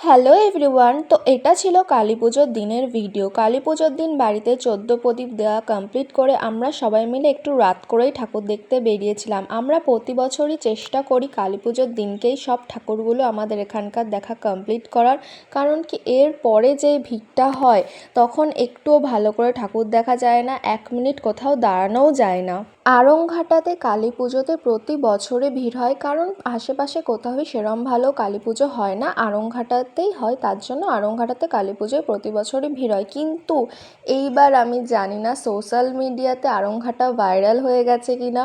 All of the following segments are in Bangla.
হ্যালো এভরিওয়ান, তো এটা ছিল কালী পুজোর দিনের ভিডিও। কালী পুজোর দিন বাড়িতে 14 প্রদীপ দেওয়া কমপ্লিট করে আমরা সবাই মিলে একটু রাত করেই ঠাকুর দেখতে বেরিয়েছিলাম। আমরা প্রতি বছরই চেষ্টা করি কালী পুজোর দিনকেই সব ঠাকুরগুলো আমাদের এখানকার দেখা কমপ্লিট করার, কারণ কি এর পরে যে ভিড়টা হয় তখন একটুও ভালো করে ঠাকুর দেখা যায় না, 1 মিনিট কোথাও দাঁড়ানোও যায় না। আড়ংঘাটাতে কালী পুজোতে প্রতি বছরে ভিড় হয়, কারণ আশেপাশে কোথাও সেরম ভালো কালী পুজো হয় না, আড়ংঘাটাতেই হয়। তার জন্য আড়ংঘাটাতে কালী পুজোয় প্রতি বছরই ভিড় হয়। কিন্তু এইবার আমি জানি না সোশ্যাল মিডিয়াতে আড়ংঘাটা ভাইরাল হয়ে গেছে কি না,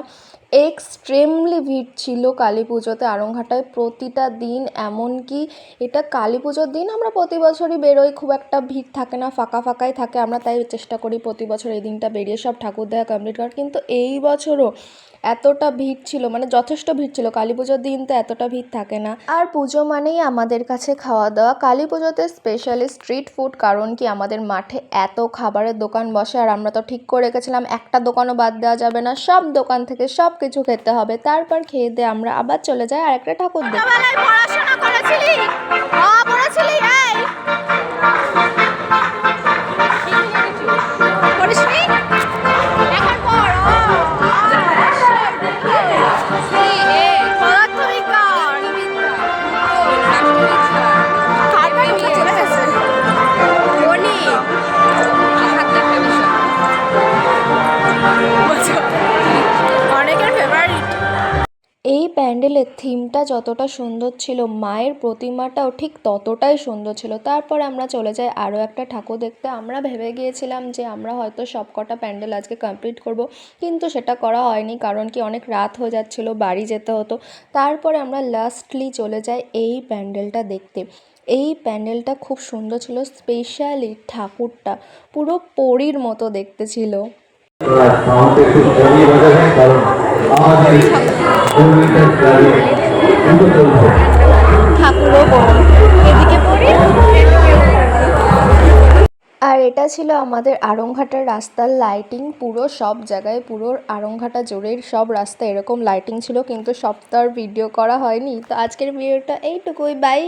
এক্সট্রিমলি ভিড় ছিল কালী পুজোতে আড়ংঘাটায় প্রতিটা দিন। এমনকি এটা কালী পুজোর দিন আমরা প্রতি বছরই বেরোই, খুব একটা ভিড় থাকে না, ফাঁকা ফাঁকাই থাকে। আমরা তাই চেষ্টা করি প্রতি বছর এই দিনটা বেরিয়ে সব ঠাকুর দেখা কমপ্লিট করার। কিন্তু এই বছরও এতটা ভিড় ছিল, মানে যথেষ্ট ভিড় ছিল। কালী পুজোর দিন তো এতটা ভিড় থাকে না। আর পুজো মানেই আমাদের কাছে খাওয়া দাওয়া। কালী পুজোতে স্পেশালি স্ট্রিট ফুড, কারণ কি আমাদের মাঠে এত খাবারের দোকান বসে, আর আমরা তো ঠিক করে রেখেছিলাম একটা দোকানও বাদ দেওয়া যাবে না, সব দোকান থেকে সব কিছু খেতে হবে। তারপর খেয়ে দিয়ে আমরা আবার চলে যাই আরেকটা ঠাকুর দেখতে। এই প্যান্ডেলের থিমটা যতটা সুন্দর ছিল, মায়ের প্রতিমাটাও ঠিক ততটাই সুন্দর ছিল। তারপর আমরা চলে যাই আরও একটা ঠাকুর দেখতে। আমরা ভেবে গিয়েছিলাম যে আমরা হয়তো সব কটা প্যান্ডেল আজকে কমপ্লিট করব, কিন্তু সেটা করা হয়নি, কারণ কি অনেক রাত হয়ে যাচ্ছিল, বাড়ি যেতে হতো। তারপরে আমরা লাস্টলি চলে যাই এই প্যান্ডেলটা দেখতে। এই প্যান্ডেলটা খুব সুন্দর ছিল, স্পেশালি ঠাকুরটা পুরো পরীর মতো দেখতে ছিল। আর এটা ছিল আমাদের আড়ংঘাটার রাস্তার লাইটিং। পুরো সব জায়গায়, পুরো আড়ংঘাটা জুড়েই সব রাস্তা এরকম লাইটিং ছিল, কিন্তু সব তো আর ভিডিও করা হয়নি। তো আজকের ভিডিওটা এইটুকুই, বাই।